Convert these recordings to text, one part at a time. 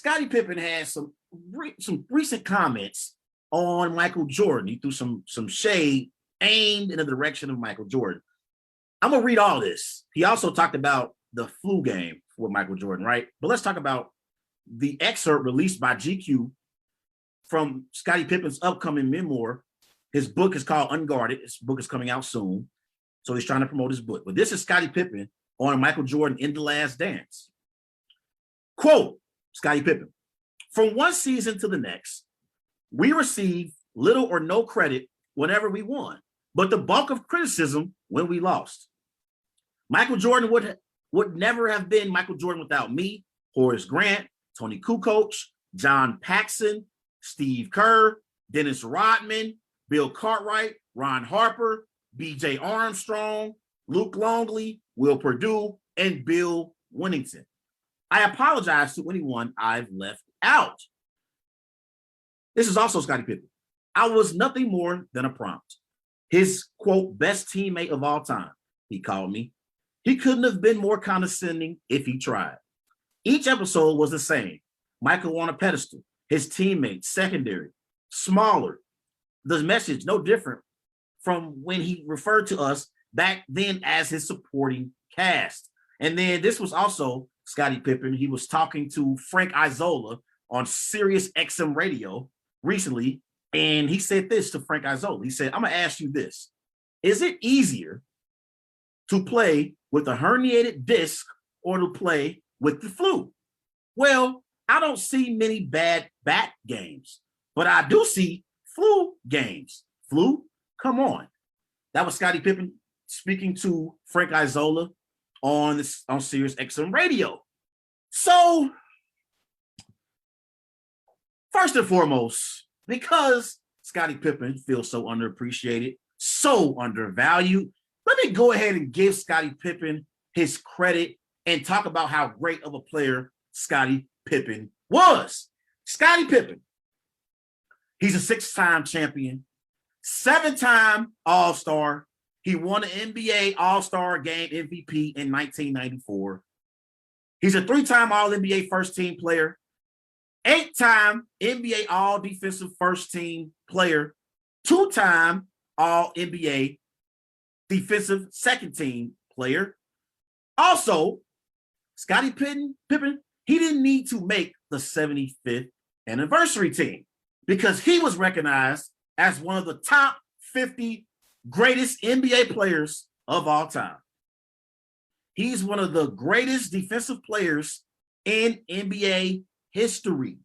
Scottie Pippen had some recent comments on Michael Jordan. He threw some shade aimed in the direction of Michael Jordan. I'm going to read all this. He also talked about the flu game with Michael Jordan, right? But let's talk about the excerpt released by GQ from Scottie Pippen's upcoming memoir. His book is called Unguarded. His book is coming out soon. So he's trying to promote his book. But this is Scottie Pippen on Michael Jordan in The Last Dance. Quote, Scottie Pippen, from one season to the next, we receive little or no credit whenever we won, but the bulk of criticism when we lost. Michael Jordan would never have been Michael Jordan without me, Horace Grant, Tony Kukoc, John Paxson, Steve Kerr, Dennis Rodman, Bill Cartwright, Ron Harper, B.J. Armstrong, Luke Longley, Will Perdue, and Bill Winnington. I apologize to anyone I've left out. This is also Scottie Pippen. I was nothing more than a prompt. His, quote, best teammate of all time, he called me. He couldn't have been more condescending if he tried. Each episode was the same. Michael on a pedestal, his teammates, secondary, smaller. The message no different from when he referred to us back then as his supporting cast. And then this was also Scottie Pippen. He was talking to Frank Isola on Sirius XM radio recently, and he said this to Frank Isola. He said, I'm going to ask you this. Is it easier to play with a herniated disc or to play with the flu? Well, I don't see many bad bat games, but I do see flu games. Flu? Come on. That was Scottie Pippen speaking to Frank Isola on Sirius XM radio. So, first and foremost, because Scottie Pippen feels so underappreciated, so undervalued, let me go ahead and give Scottie Pippen his credit and talk about how great of a player Scottie Pippen was. Scottie Pippen, he's a 6-time champion, 7-time All-Star. He won the NBA All-Star Game MVP in 1994. He's a 3-time All-NBA first-team player, 8-time NBA All-Defensive first-team player, 2-time All-NBA Defensive second-team player. Also, Scottie Pippen, he didn't need to make the 75th anniversary team because he was recognized as one of the top 50 greatest NBA players of all time. He's one of the greatest defensive players in NBA history.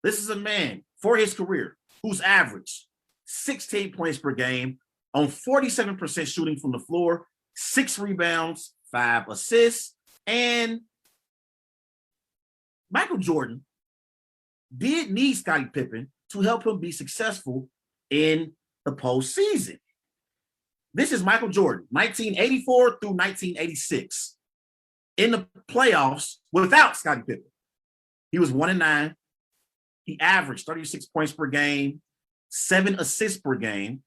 This is a man for his career who's averaged 16 points per game on 47% shooting from the floor, 6 rebounds, 5 assists, and Michael Jordan did need Scottie Pippen to help him be successful in the postseason. This is Michael Jordan, 1984 through 1986, in the playoffs without Scottie Pippen. He was 1-9. He averaged 36 points per game, 7 assists per game,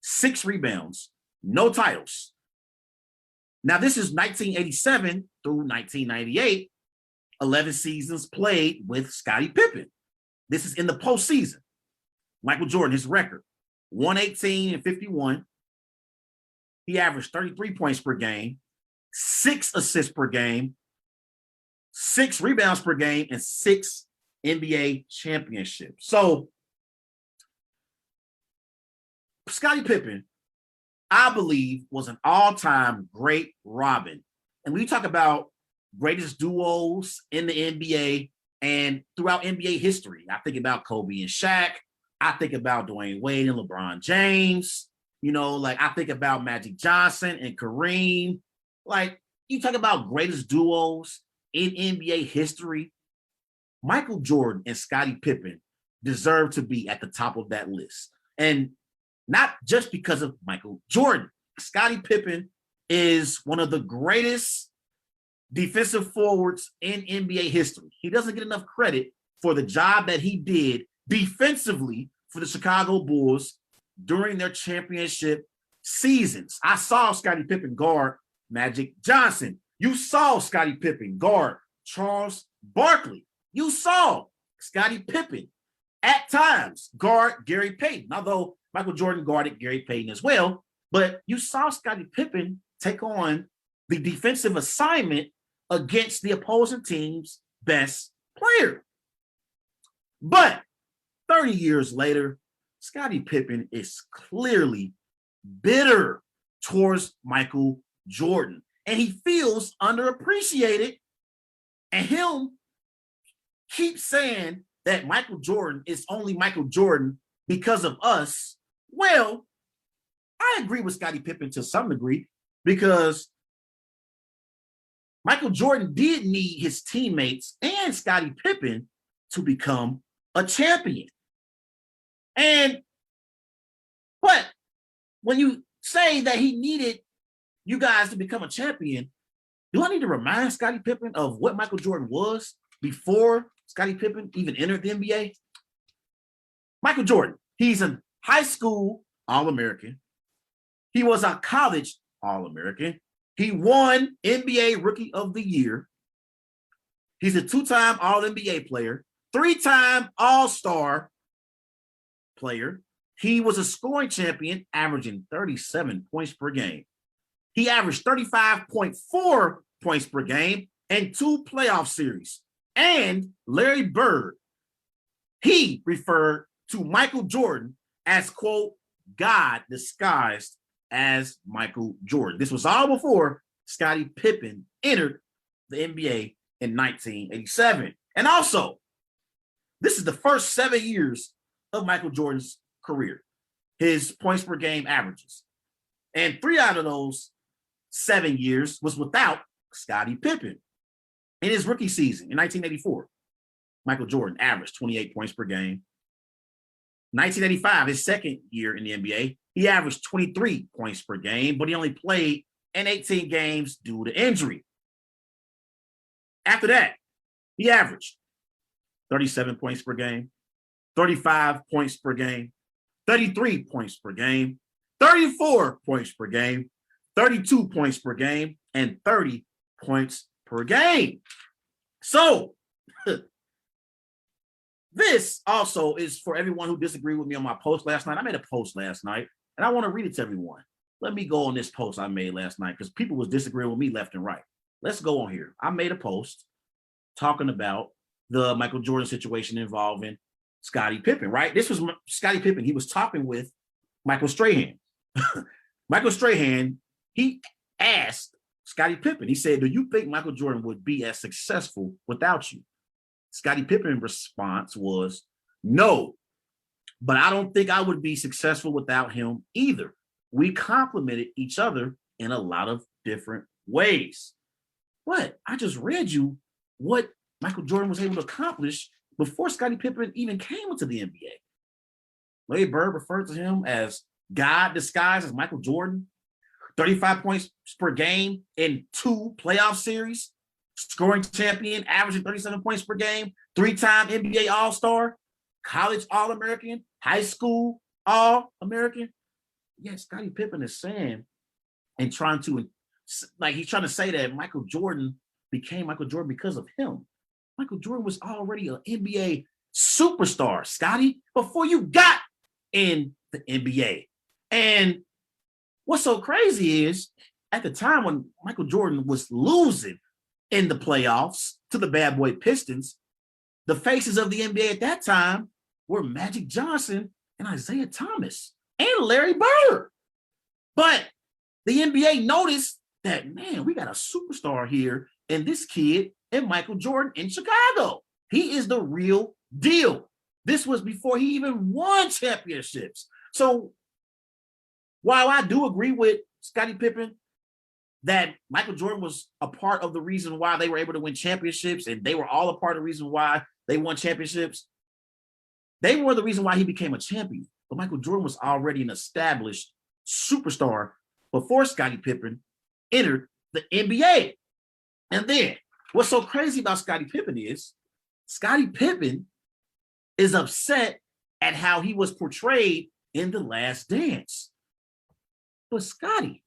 6 rebounds, no titles. Now, this is 1987 through 1998, 11 seasons played with Scottie Pippen. This is in the postseason. Michael Jordan, his record, 118-51. He averaged 33 points per game, 6 assists per game, 6 rebounds per game, and 6 NBA championships. So, Scottie Pippen, I believe, was an all-time great Robin. And when you talk about greatest duos in the NBA and throughout NBA history, I think about Kobe and Shaq. I think about Dwayne Wade and LeBron James. You know, like I think about Magic Johnson and Kareem. Like you talk about greatest duos in NBA history, Michael Jordan and Scottie Pippen deserve to be at the top of that list. And not just because of Michael Jordan. Scottie Pippen is one of the greatest defensive forwards in NBA history. He doesn't get enough credit for the job that he did defensively for the Chicago Bulls during their championship seasons. I saw Scottie Pippen guard Magic Johnson. You saw Scottie Pippen guard Charles Barkley. You saw Scottie Pippen at times guard Gary Payton, although Michael Jordan guarded Gary Payton as well. But you saw Scottie Pippen take on the defensive assignment against the opposing team's best player. But 30 years later, Scottie Pippen is clearly bitter towards Michael Jordan. And he feels underappreciated. And him keeps saying that Michael Jordan is only Michael Jordan because of us. Well, I agree with Scottie Pippen to some degree because Michael Jordan did need his teammates and Scottie Pippen to become a champion. But when you say that he needed you guys to become a champion, do I need to remind Scottie Pippen of what Michael Jordan was before Scottie Pippen even entered the NBA? Michael Jordan, he's a high school All-American. He was a college All-American. He won NBA Rookie of the Year. He's a two-time All-NBA player, three-time All-Star player. He was a scoring champion, averaging 37 points per game. He averaged 35.4 points per game in 2 playoff series. And Larry Bird, he referred to Michael Jordan as, quote, God disguised as Michael Jordan. This was all before Scottie Pippen entered the NBA in 1987. And also, this is the first 7 years of Michael Jordan's career, his points per game averages. And 3 out of those 7 years was without Scottie Pippen. In his rookie season in 1984, Michael Jordan averaged 28 points per game. 1985, his second year in the NBA, he averaged 23 points per game, but he only played in 18 games due to injury. After that, he averaged 37 points per game, 35 points per game, 33 points per game, 34 points per game, 32 points per game, and 30 points per game. So this also is for everyone who disagreed with me on my post last night. I made a post last night, and I want to read it to everyone. Let me go on this post I made last night because people was disagreeing with me left and right. Let's go on here. I made a post talking about the Michael Jordan situation involving Scottie Pippen, right? This was Scottie Pippen. He was talking with Michael Strahan. Michael Strahan, he asked Scottie Pippen, he said, do you think Michael Jordan would be as successful without you? Scottie Pippen's response was, no, but I don't think I would be successful without him either. We complemented each other in a lot of different ways. But I just read you what Michael Jordan was able to accomplish before Scottie Pippen even came into the NBA. Larry Bird referred to him as God disguised as Michael Jordan. 35 points per game in 2 playoff series, scoring champion, averaging 37 points per game, 3-time NBA All-Star, college All-American, high school All-American. Yes, Scottie Pippen is saying and trying to, like, he's trying to say that Michael Jordan became Michael Jordan because of him. Michael Jordan was already an NBA superstar, Scottie, before you got in the NBA. And what's so crazy is at the time when Michael Jordan was losing in the playoffs to the bad boy Pistons, the faces of the NBA at that time were Magic Johnson and Isaiah Thomas and Larry Bird. But the NBA noticed that, man, we got a superstar here and this kid and Michael Jordan in Chicago. He is the real deal. This was before he even won championships. So while I do agree with Scottie Pippen that Michael Jordan was a part of the reason why they were able to win championships, and they were all a part of the reason why they won championships, they were the reason why he became a champion. But Michael Jordan was already an established superstar before Scottie Pippen entered the NBA. And then what's so crazy about Scottie Pippen is Scottie Pippen is upset at how he was portrayed in The Last Dance. But Scottie,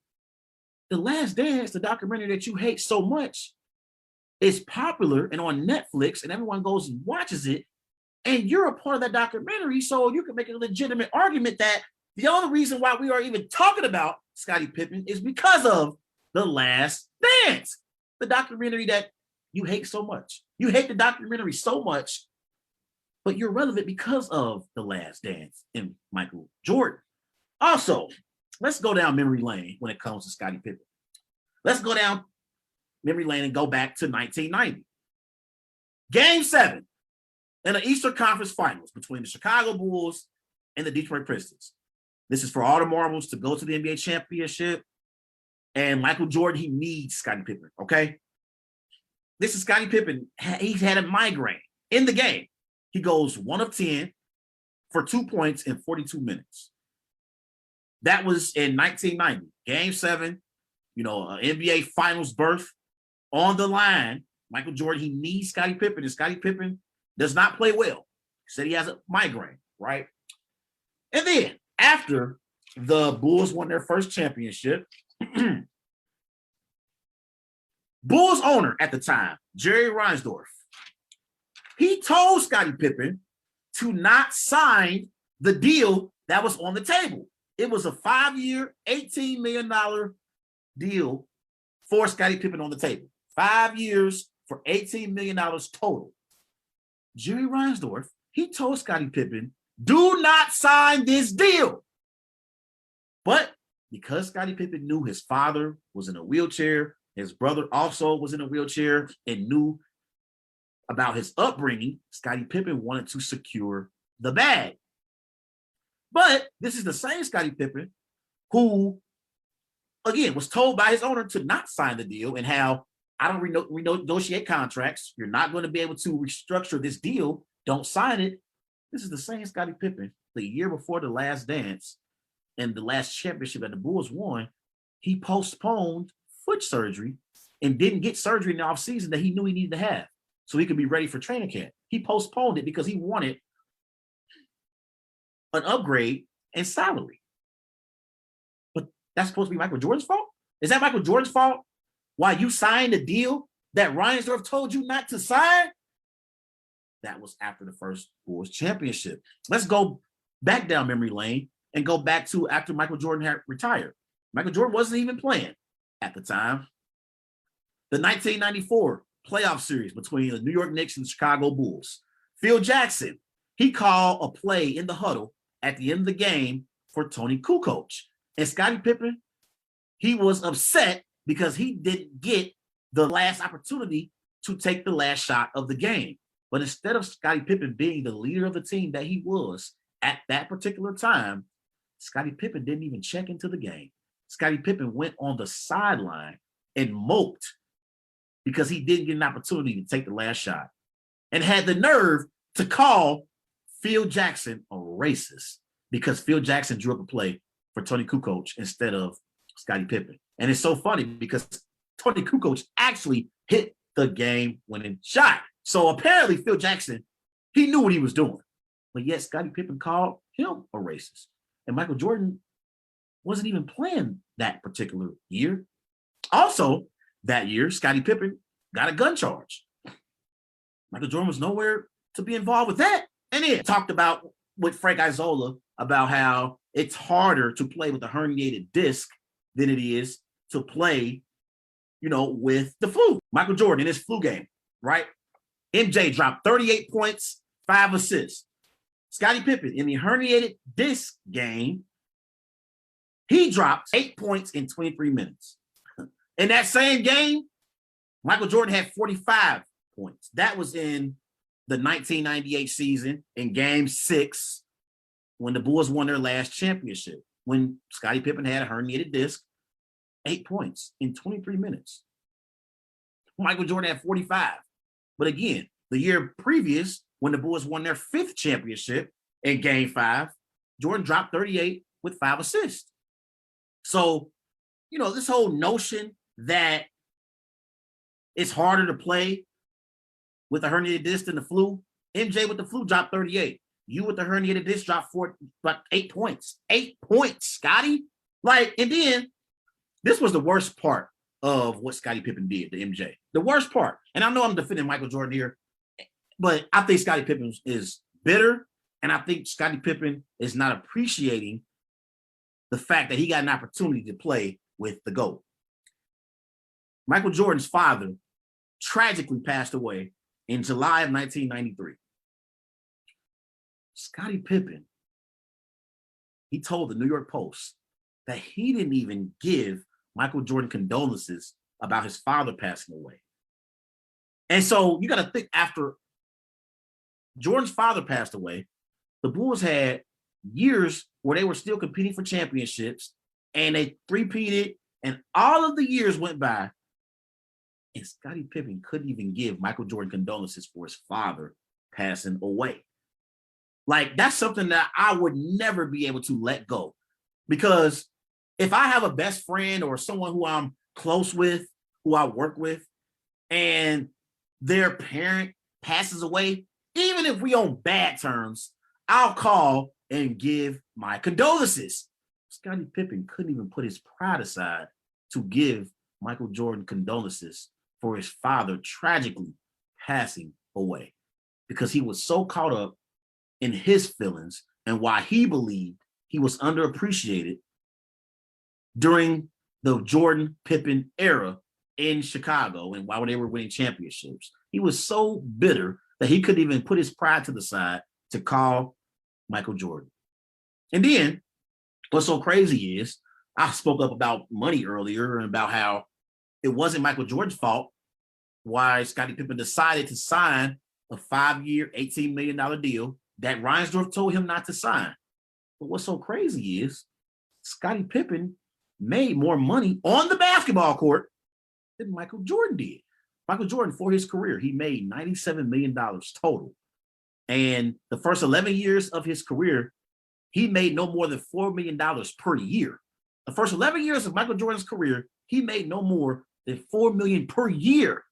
The Last Dance, the documentary that you hate so much, is popular and on Netflix and everyone goes and watches it, and you're a part of that documentary, so you can make a legitimate argument that the only reason why we are even talking about Scottie Pippen is because of The Last Dance, the documentary that you hate so much. You hate the documentary so much, but you're relevant because of The Last Dance and Michael Jordan. Also, let's go down memory lane when it comes to Scottie Pippen. Let's go down memory lane and go back to 1990. Game 7 in the Eastern Conference Finals between the Chicago Bulls and the Detroit Pistons. This is for all the marbles to go to the NBA championship. And Michael Jordan, he needs Scottie Pippen, okay? This is Scottie Pippen. He's had a migraine in the game. He goes 1 of 10 for 2 points in 42 minutes. That was in 1990. Game 7, NBA Finals berth on the line. Michael Jordan, he needs Scottie Pippen, and Scottie Pippen does not play well. He said he has a migraine, right? And then after the Bulls won their first championship, Bulls owner at the time, Jerry Reinsdorf, he told Scottie Pippen to not sign the deal that was on the table. It was a 5-year, $18 million deal for Scottie Pippen on the table. 5 years for $18 million total. Jerry Reinsdorf, he told Scottie Pippen, do not sign this deal. But because Scottie Pippen knew his father was in a wheelchair, his brother also was in a wheelchair, and knew about his upbringing, Scottie Pippen wanted to secure the bag. But this is the same Scottie Pippen who, again, was told by his owner to not sign the deal, and how I don't renegotiate contracts. You're not going to be able to restructure this deal. Don't sign it. This is the same Scottie Pippen the year before The Last Dance and the last championship that the Bulls won. He postponed foot surgery and didn't get surgery in the offseason that he knew he needed to have so he could be ready for training camp. He postponed it because he wanted an upgrade in salary. But that's supposed to be Michael Jordan's fault? Is that Michael Jordan's fault? Why you signed a deal that Reinsdorf told you not to sign? That was after the first Bulls championship. Let's go back down memory lane and go back to after Michael Jordan had retired. Michael Jordan wasn't even playing at the time. The 1994 playoff series between the New York Knicks and the Chicago Bulls. Phil Jackson, he called a play in the huddle at the end of the game for Tony Kukoc. And Scottie Pippen, he was upset because he didn't get the last opportunity to take the last shot of the game. But instead of Scottie Pippen being the leader of the team that he was at that particular time, Scottie Pippen didn't even check into the game. Scottie Pippen went on the sideline and moped because he didn't get an opportunity to take the last shot, and had the nerve to call Phil Jackson a racist because Phil Jackson drew up a play for Tony Kukoc instead of Scottie Pippen. And it's so funny because Tony Kukoc actually hit the game-winning shot. So apparently Phil Jackson, he knew what he was doing. But yet Scottie Pippen called him a racist. And Michael Jordan wasn't even playing that particular year. Also, that year, Scottie Pippen got a gun charge. Michael Jordan was nowhere to be involved with that. And then talked about with Frank Isola about how it's harder to play with a herniated disc than it is to play, with the flu. Michael Jordan in his flu game, right? MJ dropped 38 points, 5 assists. Scottie Pippen in the herniated disc game, he dropped 8 points in 23 minutes. In that same game, Michael Jordan had 45 points. That was in the 1998 season in Game 6 when the Bulls won their last championship, when Scottie Pippen had a herniated disc, 8 points in 23 minutes. Michael Jordan had 45. But again, the year previous, when the Bulls won their 5th championship in Game 5, Jordan dropped 38 with 5 assists. So, this whole notion that it's harder to play with a herniated disc than the flu, MJ with the flu dropped 38. You with the herniated disc dropped 8 points. 8 points, Scottie. And then this was the worst part of what Scottie Pippen did to MJ. The worst part, and I know I'm defending Michael Jordan here, but I think Scottie Pippen is bitter, and I think Scottie Pippen is not appreciating the fact that he got an opportunity to play with the GOAT. Michael Jordan's father tragically passed away in July of 1993. Scottie Pippen, he told the New York Post that he didn't even give Michael Jordan condolences about his father passing away. And so you got to think, after Jordan's father passed away, the Bulls had years where they were still competing for championships, and they three-peated, and all of the years went by, and Scottie Pippen couldn't even give Michael Jordan condolences for his father passing away. Like, that's something that I would never be able to let go. Because if I have a best friend or someone who I'm close with, who I work with, and their parent passes away, even if we on bad terms, I'll call and give my condolences. Scottie Pippen couldn't even put his pride aside to give Michael Jordan condolences for his father tragically passing away, because he was so caught up in his feelings and why he believed he was underappreciated during the Jordan Pippen era in Chicago and while they were winning championships. He was so bitter that he couldn't even put his pride to the side to call Michael Jordan. And then what's so crazy is, I spoke up about money earlier and about how it wasn't Michael Jordan's fault why Scottie Pippen decided to sign a 5-year, $18 million deal that Reinsdorf told him not to sign. But what's so crazy is Scottie Pippen made more money on the basketball court than Michael Jordan did. Michael Jordan, for his career, he made $97 million total. And the first 11 years of his career, he made no more than $4 million per year. The first 11 years of Michael Jordan's career, he made no more than $4 million per year.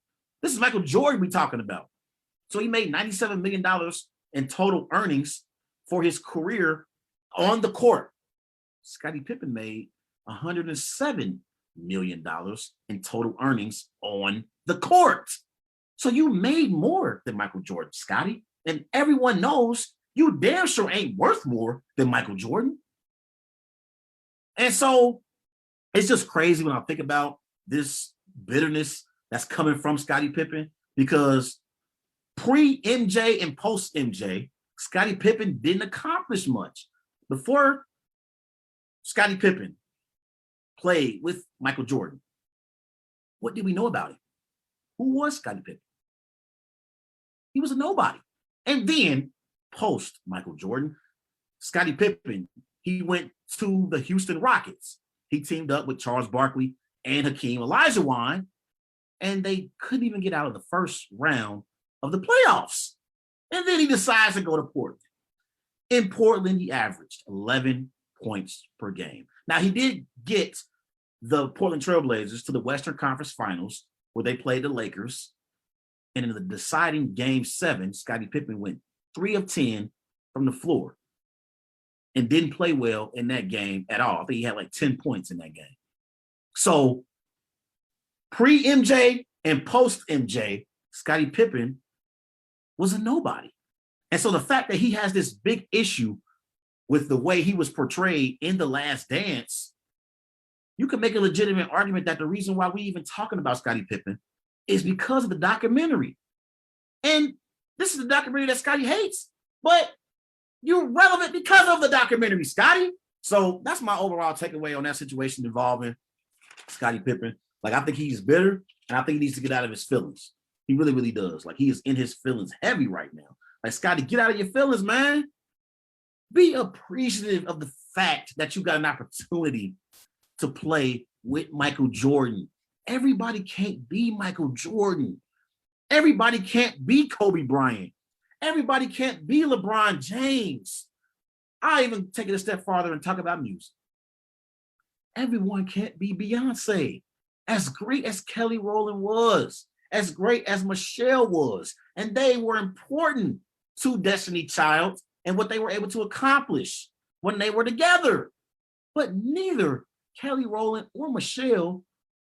This is Michael Jordan we're talking about. So he made $97 million in total earnings for his career on the court. Scottie Pippen made $107 million in total earnings on the court. So you made more than Michael Jordan, Scottie. And everyone knows you damn sure ain't worth more than Michael Jordan. And so it's just crazy when I think about this bitterness that's coming from Scottie Pippen, because pre-MJ and post-MJ, Scottie Pippen didn't accomplish much. Before Scottie Pippen played with Michael Jordan, what did we know about him? Who was Scottie Pippen? He was a nobody. And then post Michael Jordan, Scottie Pippen, he went to the Houston Rockets. He teamed up with Charles Barkley and Hakeem Olajuwon, and they couldn't even get out of the first round of the playoffs. And then he decides to go to Portland. In Portland, he averaged 11 points per game. Now, he did get the Portland Trail Blazers to the Western Conference Finals, where they played the Lakers. And in the deciding Game 7, Scottie Pippen went 3 of 10 from the floor and didn't play well in that game at all. I think he had like 10 points in that game. So pre-MJ and post-MJ, Scottie Pippen was a nobody. And so the fact that he has this big issue with the way he was portrayed in The Last Dance, you can make a legitimate argument that the reason why we even talking about Scottie Pippen is because of the documentary. And this is the documentary that Scottie hates, but you're relevant because of the documentary, Scottie. So that's my overall takeaway on that situation involving Scottie Pippen. Like, I think he's bitter, and I think he needs to get out of his feelings. He really, really does. Like, he is in his feelings heavy right now. Like, Scottie, get out of your feelings, man. Be appreciative of the fact that you got an opportunity to play with Michael Jordan. Everybody can't be Michael Jordan. Everybody can't be Kobe Bryant. Everybody can't be LeBron James. I even take it a step farther and talk about music. Everyone can't be Beyonce. As great as Kelly Rowland was, as great as Michelle was, and they were important to Destiny Child and what they were able to accomplish when they were together. But neither Kelly Rowland or Michelle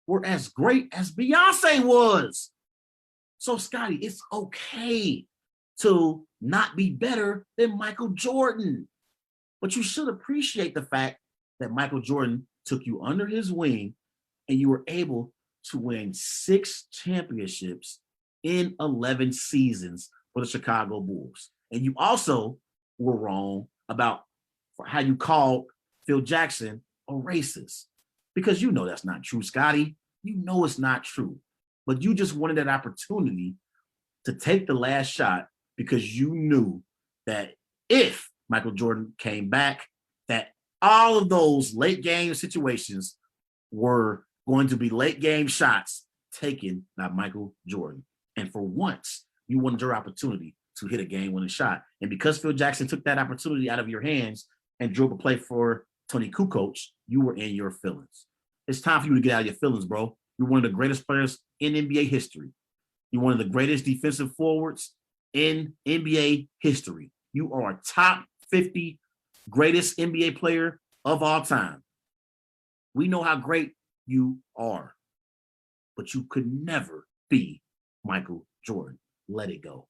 were as great as Beyonce was. So, Scottie, it's okay to not be better than Michael Jordan. But you should appreciate the fact that Michael Jordan took you under his wing and you were able to win 6 championships in 11 seasons for the Chicago Bulls. And you also were wrong about how you called Phil Jackson a racist, because you know that's not true, Scottie. You know it's not true. But you just wanted that opportunity to take the last shot because you knew that if Michael Jordan came back, that all of those late game situations were going to be late game shots taken by Michael Jordan. And for once, you wanted your opportunity to hit a game winning shot. And because Phil Jackson took that opportunity out of your hands and drove a play for Tony Kukoc, you were in your feelings. It's time for you to get out of your feelings, bro. You're one of the greatest players in NBA history. You're one of the greatest defensive forwards in NBA history. You are a top 50 greatest NBA player of all time. We know how great you are, but you could never be Michael Jordan. Let it go.